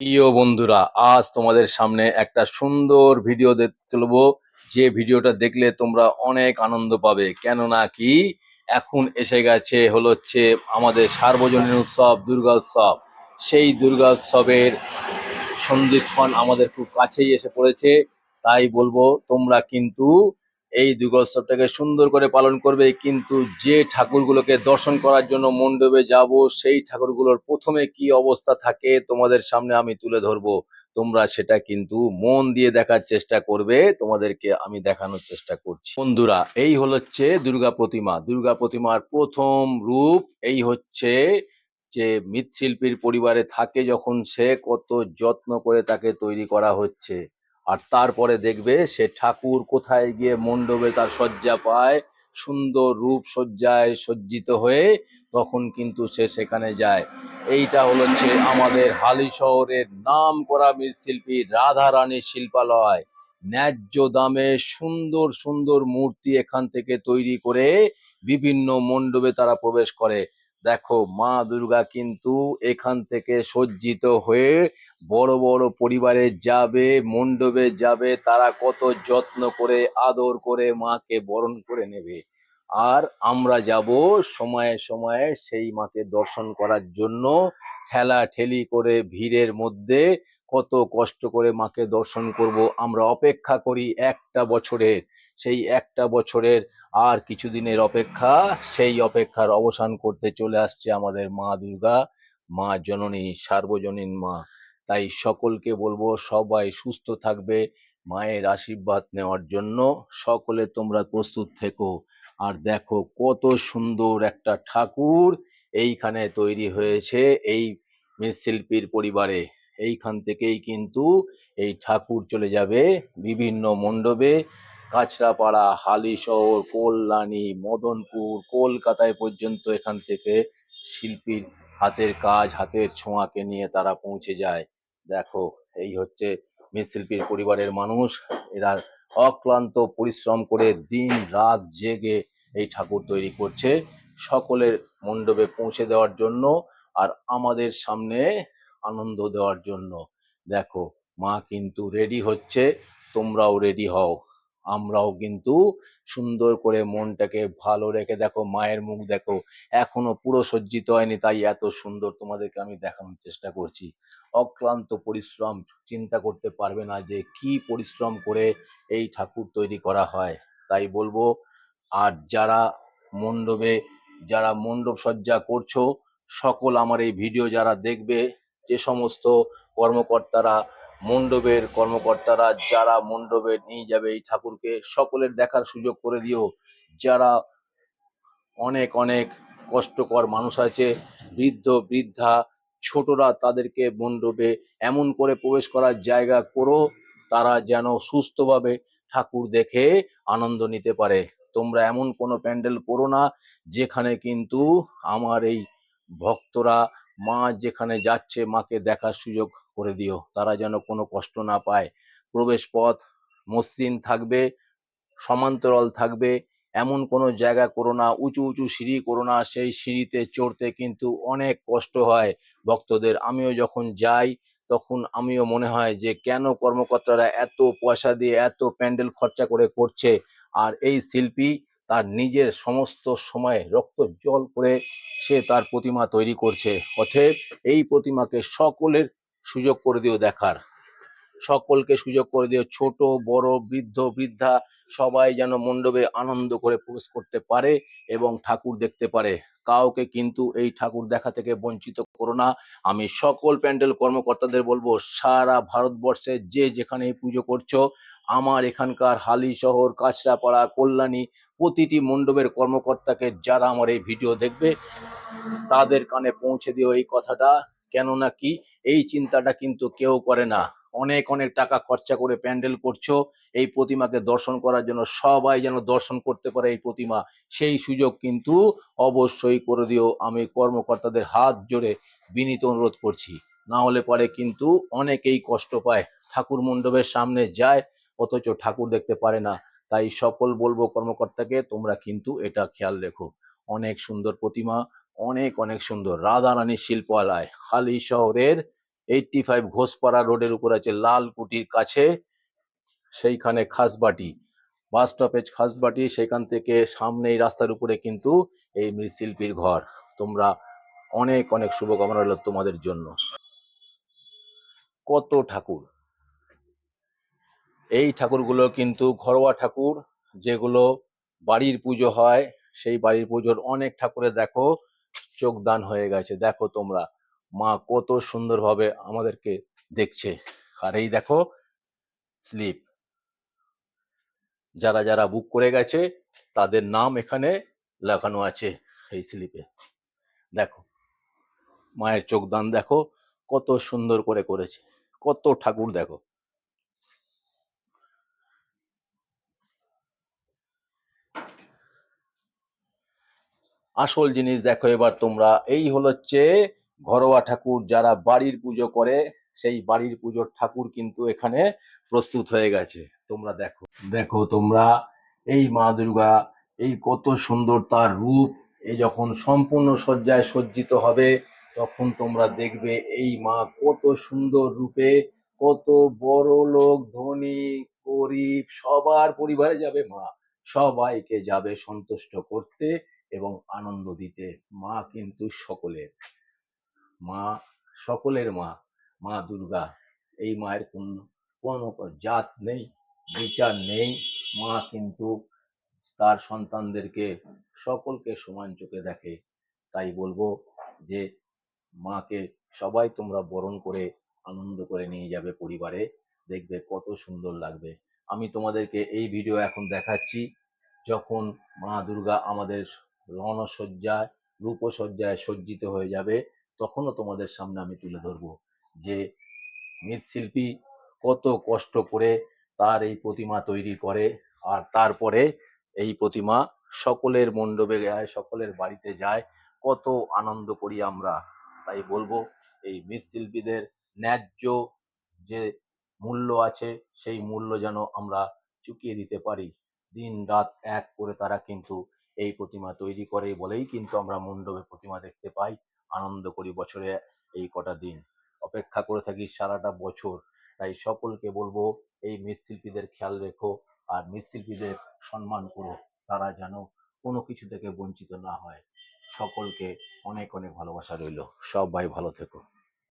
প্রিয় বন্ধুরা, আজ তোমাদের সামনে একটা সুন্দর ভিডিও দেখতে চলবো। যে ভিডিওটা দেখলে তোমরা অনেক আনন্দ পাবে। কেননা কি, এখন এসে গেছে হচ্ছে আমাদের সার্বজনীন উৎসব দুর্গা উৎসব। সেই দুর্গা উৎসবের সন্ধিক্ষণ আমাদের খুব কাছেই এসে পড়েছে। তাই বলবো, তোমরা কিন্তু এই দুর্গোৎসবটাকে সুন্দর করে পালন করবে। কিন্তু যে ঠাকুরগুলোকে দর্শন করার জন্য মণ্ডপে যাব, সেই ঠাকুরগুলোর প্রথমে কি অবস্থা থাকে তোমাদের সামনে আমি তুলে ধরবো। তোমরা সেটা কিন্তু মন দিয়ে দেখার চেষ্টা করবে। তোমাদেরকে আমি দেখানোর চেষ্টা করছি। বন্ধুরা, এই হচ্ছে দুর্গা প্রতিমা। দুর্গা প্রতিমার প্রথম রূপ এই হচ্ছে, যে মৃৎশিল্পীর পরিবারে থাকে যখন, সে কত যত্ন করে তাকে তৈরি করা হচ্ছে। আর তারপরে দেখবে সে ঠাকুর কোথায় গিয়ে মণ্ডপে তার সজ্জা পায়, সুন্দর রূপ সজ্জায় সজ্জিত হয়ে, তখন কিন্তু সে সেখানে যায়। এইটা হচ্ছে আমাদের হালি শহরের নাম করা মৃৎশিল্পী রাধা রানী শিল্পালয়। ন্যায্য দামে সুন্দর সুন্দর মূর্তি এখান থেকে তৈরি করে বিভিন্ন মণ্ডপে তারা প্রবেশ করে। দেখো, মা দুর্গা কিন্তু এখান থেকে সজ্জিত হয়ে বড় বড় পরিবারে যাবে, মণ্ডপে যাবে, তারা কত যত্ন করে আদর করে মাকে বরণ করে নেবে। আর আমরা যাব সময়ে সময়ে সেই মাকে দর্শন করার জন্য। ঠেলা ঠেলি করে ভিড়ের মধ্যে কত কষ্ট করে মাকে দর্শন করব। আমরা অপেক্ষা করি একটা বছরের। সেই একটা বছরের আর কিছুদিনের অপেক্ষা। সেই অপেক্ষার অবসান করতে চলে আসছে আমাদের মা দুর্গা, মা জননী, সার্বজনীন মা। তাই সকলকে বলবো, সবাই সুস্থ থাকবে মায়ের আশীর্বাদ নেওয়ার জন্য। সকলে তোমরা প্রস্তুত থেকো। আর দেখো, কত সুন্দর একটা ঠাকুর এইখানে তৈরি হয়েছে এই মৃৎশিল্পীর পরিবারে। এইখান থেকেই কিন্তু এই ঠাকুর চলে যাবে বিভিন্ন মণ্ডপে। কাঁচরাপাড়া, হালিশহর, কল্যাণী, মদনপুর, কলকাতায় পর্যন্ত এখান থেকে শিল্পীর হাতের কাজ, হাতের ছোঁয়াকে নিয়ে তারা পৌঁছে যায়। দেখো, এই হচ্ছে মৃৎশিল্পীর পরিবারের মানুষ। এরা অক্লান্ত পরিশ্রম করে দিন রাত জেগে এই ঠাকুর তৈরি করছে সকলের মণ্ডপে পৌঁছে দেওয়ার জন্য, আর আমাদের সামনে আনন্দ দেওয়ার জন্য। দেখো, মা কিন্তু রেডি হচ্ছে, তোমরাও রেডি হও। আমরাও কিন্তু সুন্দর করে মনটাকে ভালো রেখে, দেখো মায়ের মুখ দেখো, এখনো পুরো সজ্জিত হয়নি, তাই এত সুন্দর তোমাদেরকে আমি দেখানোর চেষ্টা করছি। অক্লান্ত পরিশ্রম, চিন্তা করতে পারবে না যে কি পরিশ্রম করে এই ঠাকুর তৈরি করা হয়। তাই বলবো, আর মণ্ডপে যারা মণ্ডপ সজ্জা করছো, সকল আমার এই ভিডিও যারা দেখবে, যে সমস্ত কর্মকর্তারা, মণ্ডপের কর্মকর্তারা যারা মণ্ডপে নিয়ে যাবে এই ঠাকুরকে, সকলের দেখার সুযোগ করে দিও। যারা অনেক অনেক কষ্টকর মানুষ আছে, বৃদ্ধ বৃদ্ধা, ছোটরা, তাদেরকে মণ্ডপে এমন করে প্রবেশ করার জায়গা করো, তারা যেন সুস্থভাবে ঠাকুর দেখে আনন্দ নিতে পারে। তোমরা এমন কোনো প্যান্ডেল করো না যেখানে কিন্তু আমার এই ভক্তরা, মা যেখানে যাচ্ছে মাকে দেখার সুযোগ করে দিও, তারা যেন কোনো কষ্ট না পায়। প্রবেশ পথ মসৃণ থাকবে, সমান্তরাল থাকবে। এমন কোনো জায়গা করো না, উঁচু উঁচু সিঁড়ি করো না, সেই সিঁড়িতে চড়তে কিন্তু অনেক কষ্ট হয় ভক্তদের। আমিও যখন যাই, তখন আমিও মনে হয় যে কেন কর্মকর্তারা এত পয়সা দিয়ে এত প্যান্ডেল খরচা করে করছে, আর এই শিল্পী তার নিজের সমস্ত সময় রক্ত জল করে সে তার প্রতিমা তৈরি করছে। অতএব এই প্রতিমাকে সকলের সুযোগ করে দিও দেখার। সকলকে সুযোগ করে দিও, ছোট বড়, বৃদ্ধ বৃদ্ধা, সবাই যেন মণ্ডপে আনন্দ করে প্রবেশ করতে পারে এবং ঠাকুর দেখতে পারে। কাউকে কিন্তু এই ঠাকুর দেখা থেকে বঞ্চিত করো না। আমি সকল প্যান্ডেল কর্মকর্তাদের বলবো, সারা ভারতবর্ষে যে যেখানে পুজো করছো, আমার এখানকার হালি শহর, কাঁচরাপাড়া, কল্যাণী, প্রতিটি মণ্ডপের কর্মকর্তাকে যারা আমার এই ভিডিও দেখবে, তাদের কানে পৌঁছে দিও এই কথাটা। কেননা কি, এই চিন্তাটা কিন্তু কেউ করে না। অনেক অনেক টাকা খরচা করে প্যান্ডেল করছো এই প্রতিমাকে দর্শন করার জন্য, সবাই যেন দর্শন করতে পারে এই প্রতিমা, সেই সুযোগ কিন্তু অবশ্যই করে দিও। আমি কর্মকর্তাদের হাত জোড়ে বিনীত অনুরোধ করছি। না হলে পরে কিন্তু অনেকেই কষ্ট পায়, ঠাকুর মণ্ডপের সামনে যায় অথচ ঠাকুর দেখতে পারে না। তাই সকল বলবো কর্মকর্তাকে, তোমরা কিন্তু এটা খেয়াল রেখো। অনেক সুন্দর প্রতিমা, অনেক অনেক সুন্দর রাধারানী শিল্পালয়, হালি শহরের 85 ঘোষপাড়া রোডের উপর আছে, লালকুটির কাছে, সেইখানে খাসবাটি বাস স্টপেজ, খাসবাটি, সেখান থেকে সামনে এই রাস্তার উপরে কিন্তু এই মৃৎশিল্পীর ঘর। তোমরা অনেক অনেক শুভকামনা রইল তোমাদের জন্য। কত ঠাকুর, এই ঠাকুরগুলো কিন্তু ঘরোয়া ঠাকুর, যেগুলো বাড়ির পুজো হয়, সেই বাড়ির পুজোর অনেক ঠাকুরে দেখো চোখদান হয়ে গেছে। দেখো তোমরা, মা কত সুন্দরভাবে আমাদেরকে দেখছে। আর এই দেখো স্লিপ, যারা যারা বুক করে গেছে তাদের নাম এখানে লেখানো আছে এই স্লিপে। দেখো মায়ের চোখদান দেখো কত সুন্দর করে করেছে, কত ঠাকুর দেখো। আসল জিনিস দেখো এবার তোমরা, এই হচ্ছে ঘরোয়া ঠাকুর, যারা বাড়ির পুজো করে সেই বাড়ির পুজোর ঠাকুর কিন্তু এখানে প্রস্তুত হয়ে গেছে। তোমরা দেখো, দেখো তোমরা এই মা দুর্গা, এই কত সুন্দর তার রূপ। এই যখন সম্পূর্ণ সজ্জায় সজ্জিত হবে তখন তোমরা দেখবে এই মা কত সুন্দর রূপে, কত বড় লোক, ধনী, গরিব সবার পরিবারে যাবে মা, সবাইকে যাবে সন্তুষ্ট করতে এবং আনন্দ দিতে। মা কিন্তু সকলের মা, সকলের মা, মা দুর্গা। এই মায়ের কোনো জাত নেই, বিচার নেই। মা কিন্তু তার সন্তানদেরকে সকলকে সমান চোখে দেখে। তাই বলবো যে মাকে সবাই তোমরা বরণ করে আনন্দ করে নিয়ে যাবে পরিবারে, দেখবে কত সুন্দর লাগবে। আমি তোমাদেরকে এই ভিডিও এখন দেখাচ্ছি, যখন মা দুর্গা আমাদের রণসজ্জায়, রূপসজ্জায় সজ্জিত হয়ে যাবে, তখনও তোমাদের সামনে আমি তুলে ধরবো যে মৃৎশিল্পী কত কষ্ট করে তার এই প্রতিমা তৈরি করে, আর তারপরে এই প্রতিমা সকলের মণ্ডপে যায়, সকলের বাড়িতে যায়, কত আনন্দ করি আমরা। তাই বলবো এই মৃৎশিল্পীদের ন্যায্য যে মূল্য আছে সেই মূল্য যেন আমরা চুকিয়ে দিতে পারি। দিন রাত এক করে তারা কিন্তু এই প্রতিমা তৈরি করে বলেই কিন্তু আমরা মণ্ডপে প্রতিমা দেখতে পাই, আনন্দ করি বছরে এই কটা দিন, অপেক্ষা করে থাকি সারাটা বছর। তাই সকলকে বলবো এই মৃৎশিল্পীদের খেয়াল রেখো আর মৃৎশিল্পীদের সম্মান করো, তারা যেন কোনো কিছু থেকে বঞ্চিত না হয়। সকলকে অনেক অনেক ভালোবাসা রইল, সবাই ভালো থেকো।